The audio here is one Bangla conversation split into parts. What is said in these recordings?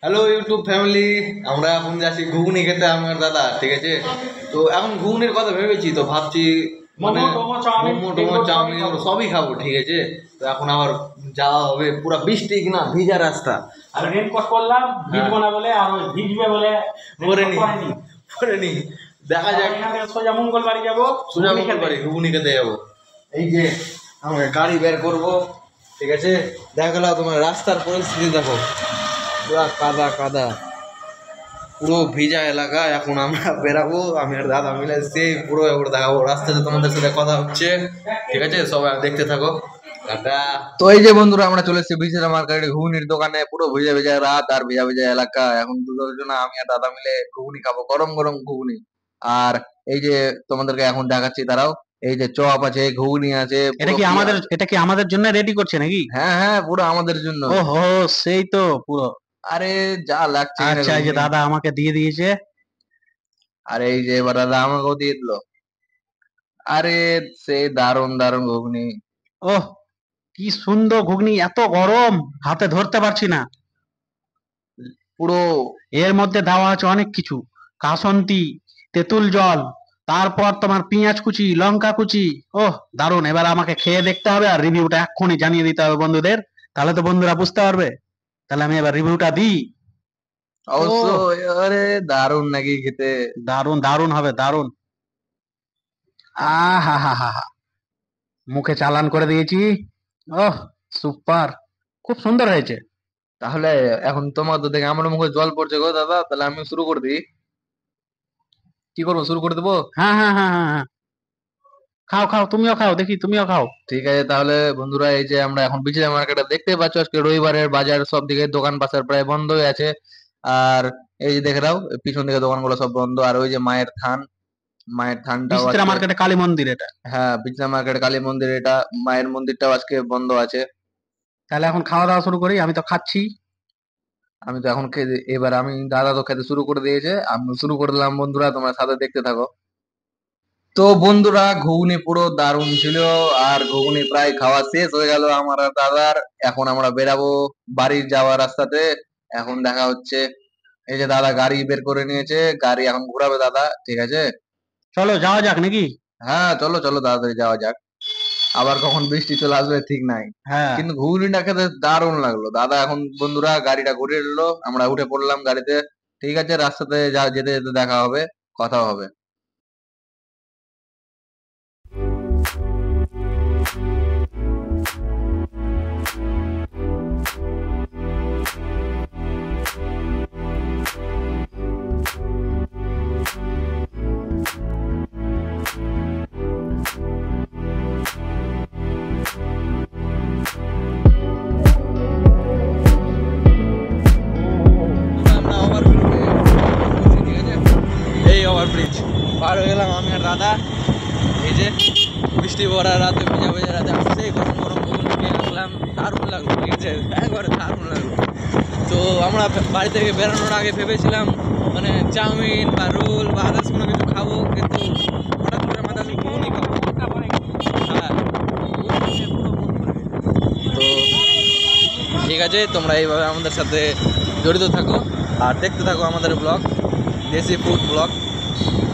হ্যালো ইউটিউব ফ্যামিলি, আমরা এখন যাচ্ছি ঘুগনি খেতে আমার দাদা, ঠিক আছে? তো এখন ঘুগনির কথা ভেবেছি, তো ভাবছি মানে মোমো টোমো চাউমিন এগুলো সবই খাবো, ঠিক আছে? তো এখন আবার যাওয়া হবে, পুরো বৃষ্টি কিনা ভিজা রাস্তা, আর রেনকোট করলাম ভিজবো না বলে, আর ওই ভিজবে বলে পরে নি দেখা যাক। এখান থেকে সোজা মঙ্গলবাড়ি যাবো, সোজা মঙ্গলবাড়ি ঘুগনি খেতে যাবো। এই যে আমরা গাড়ি বের করবো, ঠিক আছে? দেখা গেল তোমার রাস্তার পরিস্থিতি দেখো, পুরা কাদা কাদা, পুরো ভিজা এলাকা। এখন আমরা বেরাবো, আমি আর দাদা মিলে সেই পুরো এবার দেখাবো রাস্তাতে, তোমাদের সাথে কথা হচ্ছে, ঠিক আছে? সবাই দেখতে থাকো। তো এই যে বন্ধুরা, আমরা চলে এসেছি ভিজা মার্কেটে ঘুগনির দোকানে। পুরো ভিজা ভিজা রাত আর ভিজা ভিজা এলাকা। এখন দুজন আমি আর দাদা মিলে ঘুগনি খাবো, গরম গরম ঘুগনি। আর এই যে তোমাদেরকে এখন দেখাচ্ছি, তারাও এই যে চপ আছে, ঘুগনি আছে। এটা কি আমাদের জন্য রেডি করছে নাকি? হ্যাঁ হ্যাঁ, পুরো আমাদের জন্য। ওহো, সেই তো পুরো। আরে যা লাগছে। আচ্ছা, এই যে দাদা আমাকে দিয়ে দিয়েছে। আরে এই যে এবার দাদা আমাকেও দিয়ে দিল। আরে সেই দারুন দারুন ঘুগনি। ওহ, কি সুন্দর ঘুগনি, এত গরম হাতে ধরতে পারছি না। পুরো এর মধ্যে দেওয়া আছে অনেক কিছু, কাসন্তি, তেঁতুল জল, তারপর তোমার পেঁয়াজ কুচি, লঙ্কা কুচি। ওহ দারুন, এবার আমাকে খেয়ে দেখতে হবে আর রিভিউটা এক্ষুনি জানিয়ে দিতে হবে বন্ধুদের, তাহলে তো বন্ধুরা বুঝতে পারবে। তাহলে আমি এবার রিভিউটা দিই। অবশ্য আরে দারুন নাকি খেতে? দারুন দারুন হবে, দারুন। আহা হা হা হা, মুখে চালান করে দিয়েছি। ওহ সুপার, খুব সুন্দর হয়েছে। তাহলে এখন তোমার তো দেখে আমার মুখে জল পড়ছে গো দাদা, তাহলে আমি শুরু করে দিই। কি করবো, শুরু করে দেবো? হ্যাঁ হ্যাঁ হ্যাঁ হ্যাঁ হ্যাঁ, খাও খাও, তুমিও খাও, দেখি তুমিও খাও। ঠিক আছে তাহলে বন্ধুরা, এই যে আমরা এখন বিচলা মার্কেটে দেখতে পাচ্ছ, আজকে রবিবারের বাজার, সব দিকে দোকান পাশার প্রায় বন্ধ হয়ে আছে। আর এই যে দেখে দাও, পিছন দিকে দোকানগুলো সব বন্ধ। আর ওই যে মায়ের থান, মায়ের থানটাও বিচিত্রা আজকে, মার্কেটে কালী মন্দির এটা। হ্যাঁ বিচলা মার্কেট কালী মন্দির, এটা মায়ের মন্দিরটাও আজকে বন্ধ আছে। তাহলে এখন খাওয়া দাওয়া শুরু করি, আমি তো খাচ্ছি। আমি তো এখন খেতে, এবার আমি দাদা তো খেতে শুরু করে দিয়েছে, আমি শুরু করে দিলাম। বন্ধুরা তোমরা সাথে দেখতে থাকো। তো বন্ধুরা, ঘুগনি পুরো দারুণ ছিল। আর ঘুগনি প্রায় খাওয়া শেষ হয়ে গেল আমার আর দাদার। এখন আমরা বেরাবো বাড়ির যাওয়ার রাস্তাতে। এখন দেখা হচ্ছে, এই যে দাদা গাড়ি বের করে নিয়েছে, গাড়ি এখন ঘুরাবে দাদা, ঠিক আছে? চলো যাওয়া যাক নাকি? হ্যাঁ চলো চলো, তাড়াতাড়ি যাওয়া যাক, আবার কখন বৃষ্টি চলে আসবে ঠিক নাই। হ্যাঁ, কিন্তু ঘুগনিটা খেতে দারুণ লাগলো দাদা। এখন বন্ধুরা গাড়িটা ঘুরিয়ে নিল, আমরা উঠে পড়লাম গাড়িতে। ঠিক আছে, রাস্তাতে যা যেতে যেতে দেখা হবে, কথা হবে। আমরা ওভারব্রিজে, ঠিক আছে? এই ওভারব্রিজ পার হয়ে গেলাম আমি আর দাদা। এই যে বৃষ্টি ভরা রাতে, ভেজা ভেজা রাতে আসছে, গরম গরম ঘুগনি খেয়ে আসলাম, দারুণ লাগলো, ঠিক আছে? একবারে দারুণ লাগলো। তো আমরা বাড়ি থেকে বেরোনোর আগে ভেবেছিলাম মানে চাউমিন বা রোল বা আদার্স কোনো কিছু খাবো, কিন্তু হঠাৎ করে মাথা আসলে ঘুগনি খাবো। হ্যাঁ, ঘুগনি খেয়ে পুরো মন ভরে গেছে। তো ঠিক আছে, তোমরা এইভাবে আমাদের সাথে জড়িত থাকো আর দেখতে থাকো আমাদের ব্লগ, দেশি ফুড ব্লগ।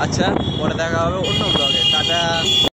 আচ্ছা, পরে দেখা হবে অন্য ব্লগে। টাটা।